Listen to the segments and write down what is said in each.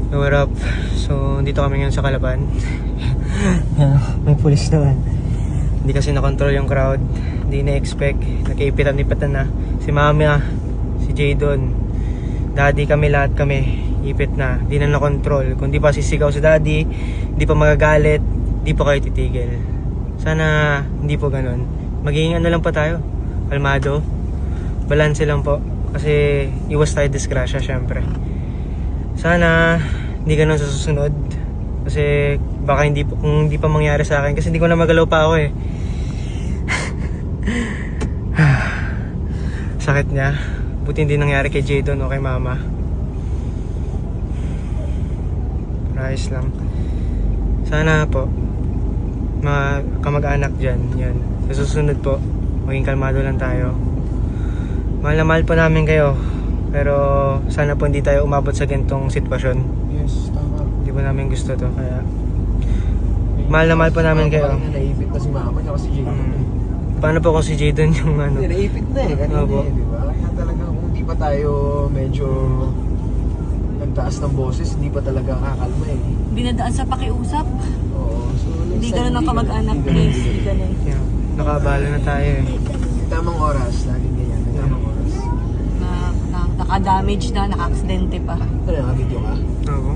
What up? So, dito kami ngayon sa Calapan. May pulis naman. Hindi kasi na-control yung crowd. Hindi na-expect. Nagkaipitan-ipatan na. Si Mama, si Jadon, Daddy, kami lahat kami. Ipit na. Hindi na na-control. Kung di pa sisigaw si Daddy, hindi pa magagalit, hindi pa kayo titigil. Sana hindi po ganun. Magiging ano lang pa tayo. Kalmado. Balanse lang po. Kasi iwas tayo disgrasya syempre. Sana hindi ganun sa susunod. Kasi baka hindi, kung hindi pa mangyari sa akin. Kasi hindi ko na magalaw pa ako eh. Sakit niya. Buti hindi nangyari kay Jadon o kay Mama. Ayos lang. Sana po kamag-anak dyan, yan. Sa susunod po, maging kalmado lang tayo. Mahal na mahal po namin kayo. Pero sana po hindi tayo umabot sa ganitong sitwasyon. Yes, tama. Hindi po namin gusto to. Kaya mahal na mahal po namin kayo. Naipit na si Mama at si Jadon. Paano po kung si Jadon yung ano? Hindi, naipit na eh. Kanina Opo. eh, di ba? Kaya talagang kung di pa tayo medyo nagtaas ng boses, hindi pa talaga kakalma eh. Binadaan sa pakiusap. Oo. So, Hindi ganun ang kamag-anak, please. Hindi ganun. Yeah, nakabala na tayo eh. Tamang oras, laging ganyan. Tamang oras. Naka-damage na, naka-aksidente pa. Ito na, nakabidyo ka. Oo.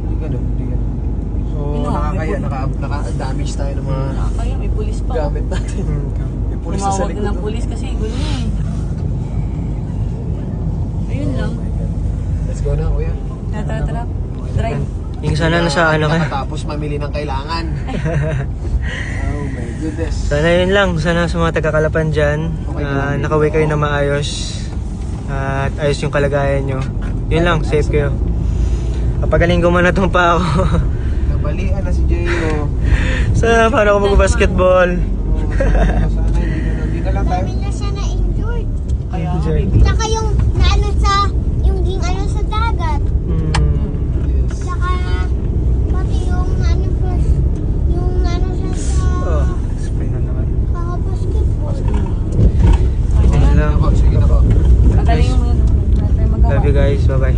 Hindi ganun, hindi ganun. So, nakakaya, naka-damage tayo ng mga Kaya may pulis pa. gamit natin. May pulis na sa Tumawag likod. na ng pulis kasi gulo eh. Ayun lang. Oh my God. Let's go na, kuya. Tara. Drive. Yung sana nasa ano ka. Tapos mamili ng kailangan. Oh my goodness. Sana yun lang. Sana sa mga taga-Kalapan dyan, nakauwi kayo na maayos. At ayos yung kalagayan nyo. Yun lang, safe kayo. Kapagaling gumana itong pa ako. Nabalian na si Jayo. Sana paano ako mag-basketball. Sana hindi na lang tayo. Dami na siya na-injured. Kaya Enjoy. baby. Tsaka yung naano sa, yung ging ano sa dagat. Yes. Tsaka pati yung ano first, yung ano siya sa Oh, spray na naman. basketball. Ayun Yun lang. lang. Sige na po. Pagaling mo yun. Love you guys. Bye-bye.